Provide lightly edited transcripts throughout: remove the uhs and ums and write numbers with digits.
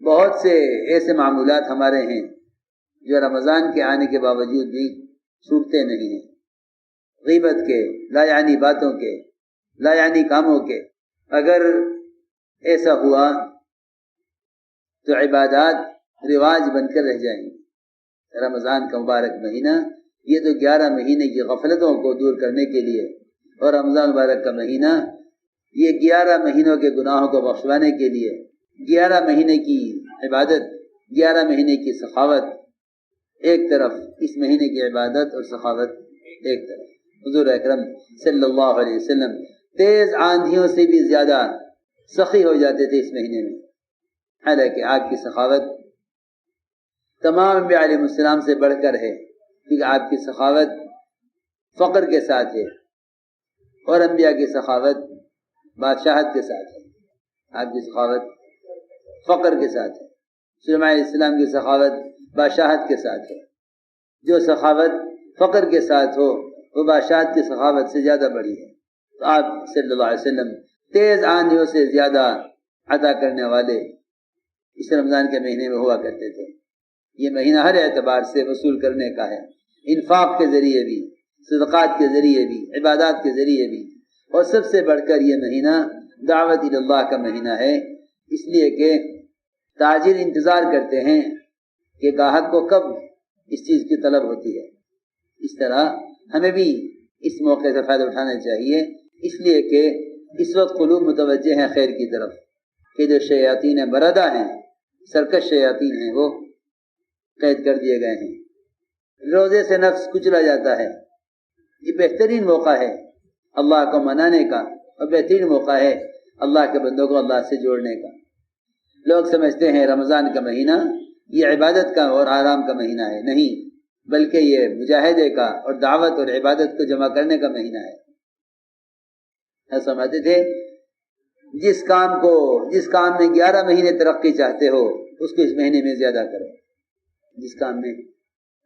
بہت سے ایسے معمولات ہمارے ہیں جو رمضان کے آنے کے باوجود بھی چھوٹتے نہیں ہیں، غیبت کے، لا یعنی باتوں کے، لا یعنی کاموں کے۔ اگر ایسا ہوا تو عبادات رواج بن کر رہ جائیں گے۔ رمضان کا مبارک مہینہ یہ تو 11 مہینے کی غفلتوں کو دور کرنے کے لیے، اور رمضان مبارک کا مہینہ یہ 11 مہینوں کے گناہوں کو بخشوانے کے لیے، 11 مہینے کی عبادت، 11 مہینے کی سخاوت ایک طرف، اس مہینے کی عبادت اور سخاوت ایک طرف۔ حضور اکرم صلی اللہ علیہ وسلم تیز آندھیوں سے بھی زیادہ سخی ہو جاتے تھے اس مہینے میں، حالانکہ آپ کی سخاوت تمام انبیاء علیہ السلام سے بڑھ کر ہے، کیونکہ آپ کی سخاوت فقر کے ساتھ ہے، اور انبیاء کی سخاوت بادشاہت کے ساتھ ہے۔ آپ کی سخاوت فقر کے ساتھ ہے، سلیمان علیہ السلام کی سخاوت بادشاہت کے ساتھ ہے۔ جو سخاوت فقر کے ساتھ ہو وہ بادشاہت کی سخاوت سے زیادہ بڑی ہے۔ تو آپ صلی اللہ علیہ وسلم تیز آندھیوں سے زیادہ عطا کرنے والے اس رمضان کے مہینے میں ہوا کرتے تھے۔ یہ مہینہ ہر اعتبار سے وصول کرنے کا ہے، انفاق کے ذریعے بھی، صدقات کے ذریعے بھی، عبادات کے ذریعے بھی، اور سب سے بڑھ کر یہ مہینہ دعوت اللہ کا مہینہ ہے، اس لیے کہ تاجر انتظار کرتے ہیں کہ گاہک کو کب اس چیز کی طلب ہوتی ہے۔ اس طرح ہمیں بھی اس موقع سے فائدہ اٹھانا چاہیے، اس لیے کہ اس وقت قلوب متوجہ ہیں خیر کی طرف، کہ جو شیاطین مردہ ہیں، سرکش شیاطین ہیں، وہ قید کر دیے گئے ہیں۔ روزے سے نفس کچلا جاتا ہے، یہ بہترین موقع ہے اللہ کو منانے کا، اور بہترین موقع ہے اللہ کے بندوں کو اللہ سے جوڑنے کا۔ لوگ سمجھتے ہیں رمضان کا مہینہ یہ عبادت کا اور آرام کا مہینہ ہے، نہیں، بلکہ یہ مجاہدے کا اور دعوت اور عبادت کو جمع کرنے کا مہینہ ہے۔ ایسا سمجھتے تھے جس کام میں 11 مہینے ترقی چاہتے ہو اس کو اس مہینے میں زیادہ کرو، جس کام میں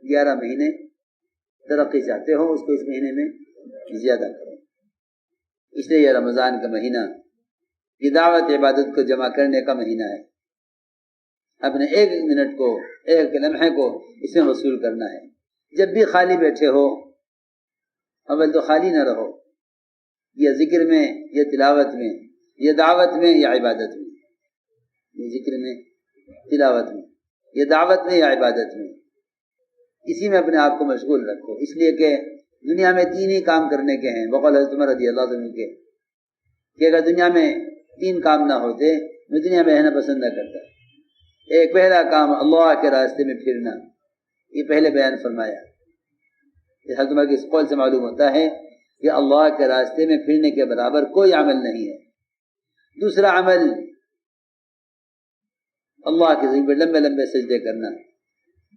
11 مہینے ترقی چاہتے ہو اس کو اس مہینے میں زیادہ کرو۔ اس لیے یہ رمضان کا مہینہ یہ دعوت عبادت کو جمع کرنے کا مہینہ ہے۔ اپنے ایک منٹ کو، ایک لمحے کو اس میں وصول کرنا ہے۔ جب بھی خالی بیٹھے ہو، اول تو خالی نہ رہو، یا ذکر میں، یا تلاوت میں، یا دعوت میں، یا عبادت میں، یا ذکر میں، تلاوت میں، یا دعوت میں، یا عبادت میں، اسی میں اپنے آپ کو مشغول رکھو، اس لیے کہ دنیا میں 3 ہی کام کرنے کے ہیں۔ وقال حضرت عمر رضی اللہ عنہ کے کہ اگر دنیا میں 3 کام نہ ہوتے میں دنیا میں رہنا پسند نہ کرتا۔ ایک پہلا کام اللہ کے راستے میں پھرنا، یہ پہلے بیان فرمایا۔ حضرت عمر کے اس قول سے معلوم ہوتا ہے کہ اللہ کے راستے میں پھرنے کے برابر کوئی عمل نہیں ہے۔ دوسرا عمل اللہ کے ذکر لمبے لمبے سجدے کرنا،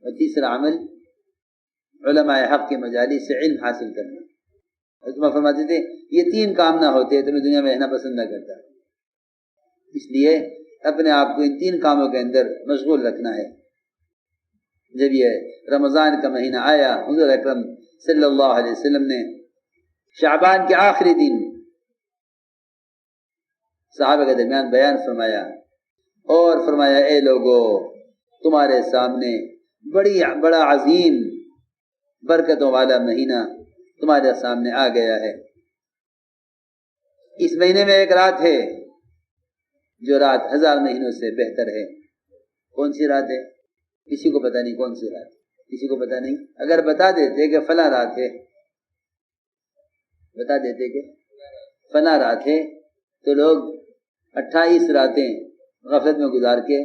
اور تیسرا عمل علماء حق کی مجالس سے علم حاصل کرنا۔ حضرت عمر فرماتے تھے یہ 3 کام نہ ہوتے تو میں دنیا میں رہنا پسند نہ کرتا، اس لیے اپنے آپ کو ان 3 کاموں کے اندر مشغول رکھنا ہے۔ جب یہ رمضان کا مہینہ آیا، حضور اکرم صلی اللہ علیہ وسلم نے شعبان کے آخری دن صحابہ کے درمیان بیان فرمایا، اور فرمایا اے لوگو تمہارے سامنے بڑا عظیم برکتوں والا مہینہ تمہارے سامنے آ گیا ہے۔ اس مہینے میں ایک رات ہے جو رات 1000 مہینوں سے بہتر ہے۔ کون سی رات ہے؟ کسی کو پتہ نہیں کون سی رات، کسی کو پتہ نہیں۔ اگر بتا دیتے کہ فلاں رات ہے، بتا دیتے کہ فلاں رات ہے، تو لوگ 28 راتیں غفلت میں گزار کے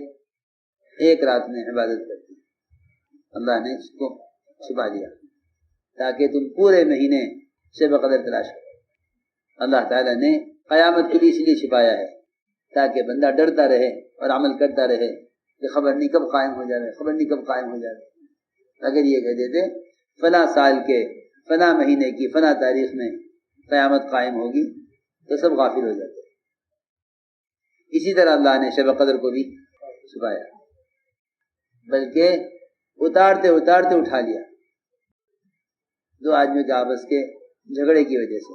ایک رات میں عبادت کرتے ہیں۔ اللہ نے اس کو چھپا دیا تاکہ تم پورے مہینے شب قدر تلاش کرو۔ اللہ تعالیٰ نے قیامت کے لیے اس لیے چھپایا ہے تاکہ بندہ ڈرتا رہے اور عمل کرتا رہے کہ خبر نہیں کب قائم ہو جائے، خبر نہیں کب قائم ہو جائے۔ اگر یہ کہہ دیتے فلاں سال کے فلاں مہینے کی فلاں تاریخ میں قیامت قائم ہوگی تو سب غافل ہو جاتے۔ اسی طرح اللہ نے شب قدر کو بھی چھپایا، بلکہ اتارتے اتارتے اٹھا لیا 2 آدمیوں کے آپس کے جھگڑے کی وجہ سے،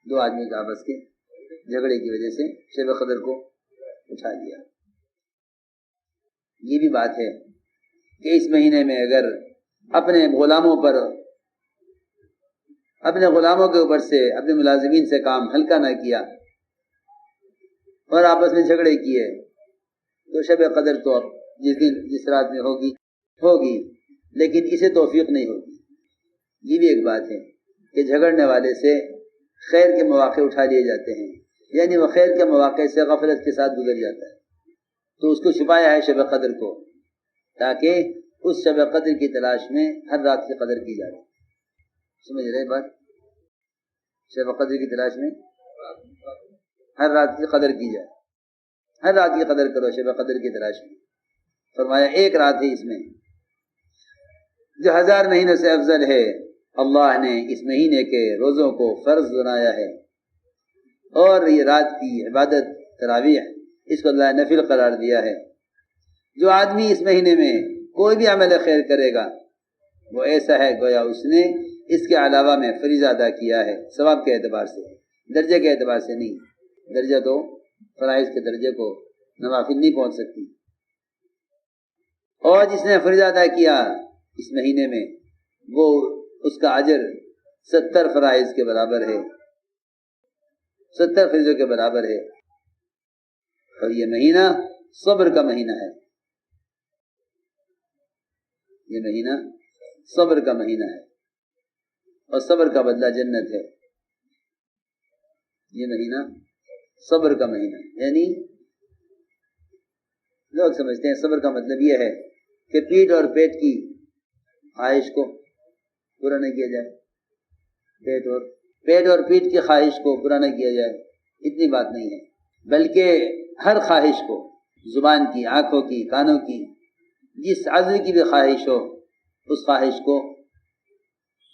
2 آدمیوں کے آپس کے جھگڑے کی وجہ سے شب قدر کو اٹھا لیا۔ یہ بھی بات ہے کہ اس مہینے میں اگر اپنے غلاموں کے اوپر سے اپنے ملازمین سے کام ہلکا نہ کیا اور آپس میں جھگڑے کیے تو شب قدر تو اب جس رات میں ہوگی لیکن اسے توفیق نہیں ہوگی۔ یہ بھی ایک بات ہے کہ جھگڑنے والے سے خیر کے مواقع اٹھا لیے جاتے ہیں، یعنی وہ خیر کے مواقع سے غفلت کے ساتھ گزر جاتا ہے، تو اس کو چھپایا ہے شب قدر کو، تاکہ اس شب قدر کی تلاش میں ہر رات کی قدر کی جائے۔ سمجھ رہے بات؟ شب قدر کی تلاش میں ہر رات کی قدر کی جائے، ہر رات کی قدر کرو شب قدر کی تلاش میں۔ فرمایا ایک رات ہے اس میں جو 1000 مہینوں سے افضل ہے، اللہ نے اس مہینے کے روزوں کو فرض بنایا ہے، اور یہ رات کی عبادت تراویح اس کو اللہ نے نفل قرار دیا ہے۔ جو آدمی اس مہینے میں کوئی بھی عمل خیر کرے گا وہ ایسا ہے گویا اس نے اس کے علاوہ میں فریضہ ادا کیا ہے، ثواب کے اعتبار سے، درجے کے اعتبار سے نہیں۔ درجہ تو فرائض کے درجے کو نوافل نہیں پہنچ سکتی، اور جس نے فریضہ ادا کیا اس مہینے میں وہ اس کا اجر 70 فرائض کے برابر ہے، 70 فریضوں کے برابر ہے۔ اور یہ مہینہ صبر کا مہینہ ہے، یہ مہینہ صبر کا مہینہ ہے، اور صبر کا بدلہ جنت ہے۔ یہ مہینہ صبر کا مہینہ، یعنی لوگ سمجھتے ہیں صبر کا مطلب یہ ہے کہ پیٹ اور پیٹ کی خواہش کو پورا نہ کیا جائے، پیٹ اور پیٹ کی خواہش کو پورا نہ کیا جائے، اتنی بات نہیں ہے، بلکہ ہر خواہش کو، زبان کی، آنکھوں کی، کانوں کی، جس عضو کی بھی خواہش ہو اس خواہش کو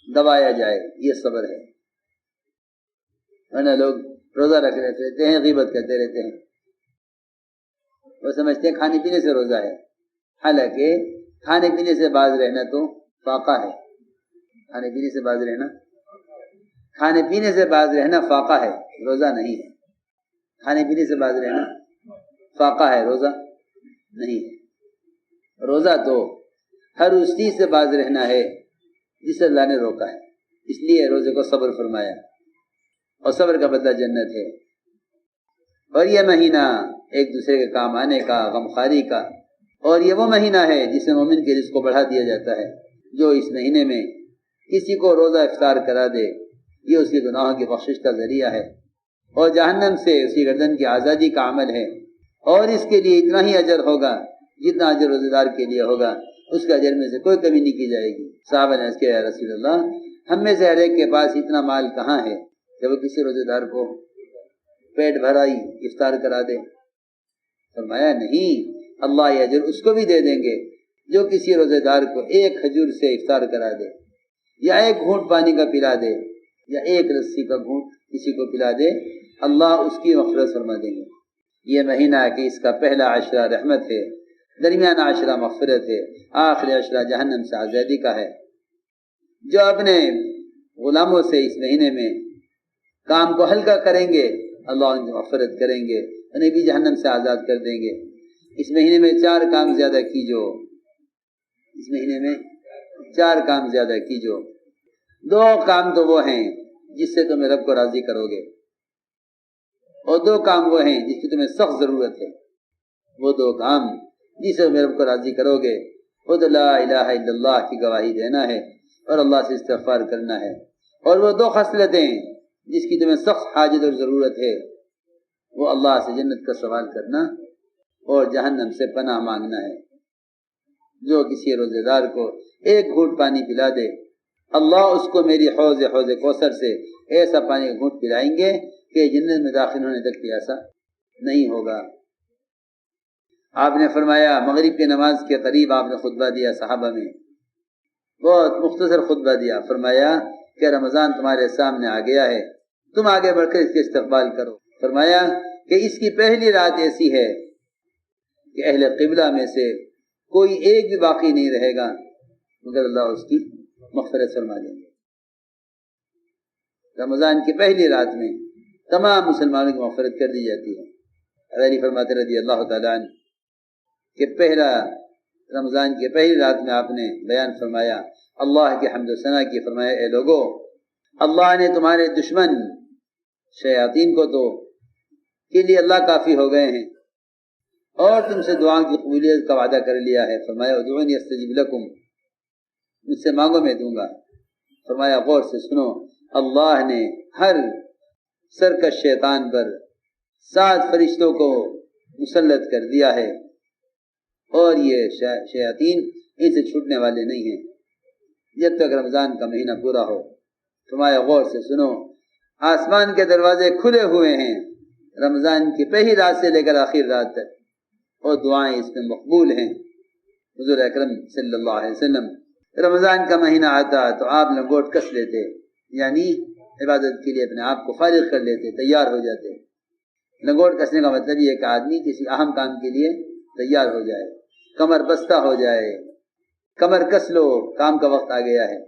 دبایا جائے، یہ صبر ہے۔ ورنہ لوگ روزہ رکھ رہتے ہیں، غیبت کرتے رہتے ہیں، وہ سمجھتے ہیں کھانے پینے سے روزہ ہے، حالانکہ کھانے پینے سے باز رہنا تو فاقہ ہے، کھانے پینے سے باز رہنا فاقہ ہے، روزہ نہیں ہے۔ کھانے پینے سے باز رہنا فاقہ ہے، روزہ نہیں ہے۔ روزہ تو ہر اس چیز سے باز رہنا ہے جسے اللہ نے روکا ہے، اس لیے روزے کو صبر فرمایا، اور صبر کا بدلہ جنت ہے۔ اور یہ مہینہ ایک دوسرے کے کام آنے کا، غمخواری کا، اور یہ وہ مہینہ ہے جس میں مومن کے رزق کو بڑھا دیا جاتا ہے۔ جو اس مہینے میں کسی کو روزہ افطار کرا دے یہ اس کے گناہوں کی بخشش کا ذریعہ ہے، اور جہنم سے اس کی گردن کی آزادی کا عمل ہے، اور اس کے لیے اتنا ہی اجر ہوگا جتنا اجر روزہ دار کے لیے ہوگا، اس کے اجر میں سے کوئی کمی نہیں کی جائے گی۔ صحابہ نے عرض کیا، یا رسول اللہ، ہم میں سے ہر ایک کے پاس اتنا مال کہاں ہے کہ وہ کسی روزہ دار کو پیٹ بھرائی افطار کرا دے؟ فرمایا نہیں، اللہ یہ اجر اس کو بھی دے دیں گے جو کسی روزہ دار کو ایک کھجور سے افطار کرا دے، یا ایک گھونٹ پانی کا پلا دے، یا ایک لسی کا گھونٹ کسی کو پلا دے، اللہ اس کی مغفرت فرما دیں گے۔ یہ مہینہ کہ اس کا پہلا عشرہ رحمت ہے، درمیانہ عشرہ مغفرت ہے، آخری عشرہ جہنم سے آزادی کا ہے۔ جو اپنے غلاموں سے اس مہینے میں کام کو ہلکا کریں گے اللہ ان کی مغفرت کریں گے، انہیں بھی جہنم سے آزاد کر دیں گے۔ اس مہینے میں 4 کام زیادہ کیجو، اس مہینے میں 4 کام زیادہ کیجو۔ 2 کام تو وہ ہیں جس سے تمہیں رب کو راضی کرو گے، اور 2 کام وہ ہیں جس کی تمہیں سخت ضرورت ہے۔ وہ 2 کام جس سے تمہیں رب کو راضی کرو گے وہ تو لا الہ الا اللہ کی گواہی دینا ہے اور اللہ سے استغفار کرنا ہے، اور وہ 2 خصلتیں جس کی تمہیں سخت حاجت اور ضرورت ہے وہ اللہ سے جنت کا سوال کرنا اور جہنم سے پناہ مانگنا ہے۔ جو کسی روزے دار کو ایک گھونٹ پانی پلا دے اللہ اس کو میری حوض کوثر سے ایسا پانی کا گھونٹ پلائیں گے کہ جنت میں داخل ہونے تک پیاسا نہیں ہوگا۔ آپ نے فرمایا مغرب کی نماز کے قریب آپ نے خطبہ دیا صحابہ میں، بہت مختصر خطبہ دیا، فرمایا کہ رمضان تمہارے سامنے آ گیا ہے، تم آگے بڑھ کر اس کے استقبال کرو۔ فرمایا کہ اس کی پہلی رات ایسی ہے کہ اہل قبلہ میں سے کوئی ایک بھی باقی نہیں رہے گا مگر اللہ اس کی مغفرت فرما دیں گے۔ رمضان کی پہلی رات میں تمام مسلمانوں کی مغفرت کر دی جاتی ہے۔ علی فرماتے رضی اللہ تعالیٰ عنہ کہ پہلا رمضان کی پہلی رات میں آپ نے بیان فرمایا، اللہ کی حمد و ثنا کی، فرمایا اے لوگو، اللہ نے تمہارے دشمن شیاطین کو تو کے لیے اللہ کافی ہو گئے ہیں، اور تم سے دعا کی قبولیت کا وعدہ کر لیا ہے۔ فرمایا ادعونی استجب لکم، مجھ سے مانگو میں دوں گا۔ فرمایا غور سے سنو، اللہ نے ہر سرکش شیطان پر 7 فرشتوں کو مسلط کر دیا ہے، اور یہ شیاطین ان سے چھوٹنے والے نہیں ہیں جب تک رمضان کا مہینہ پورا ہو۔ فرمایا غور سے سنو، آسمان کے دروازے کھلے ہوئے ہیں رمضان کی پہلی رات سے لے کر آخر رات تک، اور دعائیں اس میں مقبول ہیں۔ حضور اکرم صلی اللہ علیہ وسلم رمضان کا مہینہ آتا تو آپ لنگوٹ کس لیتے، یعنی عبادت کے لیے اپنے آپ کو فارغ کر لیتے، تیار ہو جاتے۔ لنگوٹ کسنے کا مطلب یہ ہے کہ آدمی کسی اہم کام کے لیے تیار ہو جائے، کمر بستہ ہو جائے، کمر کس لو، کام کا وقت آ گیا ہے۔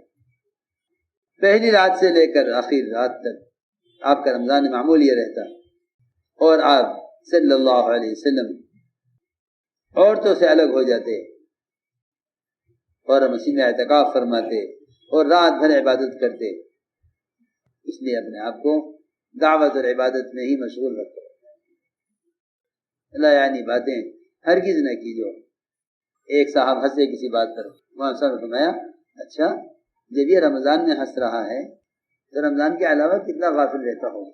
پہلی رات سے لے کر آخر رات تک آپ کا رمضان معمول یہ رہتا، اور آپ صلی اللہ علیہ وسلم عورتوں سے الگ ہو جاتے اور مسجد میں اعتکاف فرماتے اور رات بھر عبادت کرتے۔ اس لیے اپنے آپ کو دعوت اور عبادت میں ہی مشغول رکھو، لا یعنی باتیں ہرگز نہ کیجو۔ ایک صاحب ہنسے کسی بات پر، وہاں صاحب نے فرمایا اچھا جب یہ رمضان میں ہنس رہا ہے تو رمضان کے علاوہ کتنا غافل رہتا ہو،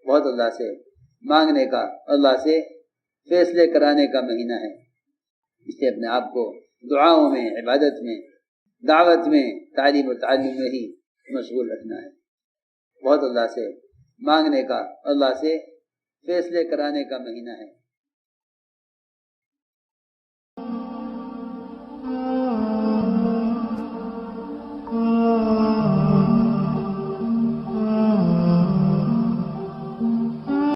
بہت اللہ سے مانگنے کا، اللہ سے فیصلے کرانے کا مہینہ ہے۔ اس لیے اپنے آپ کو دعاؤں میں، عبادت میں، دعوت میں، تعلیم و تعلم میں ہی مشغول رکھنا ہے۔ بہت اللہ سے مانگنے کا، اللہ سے فیصلے کرانے کا مہینہ ہے۔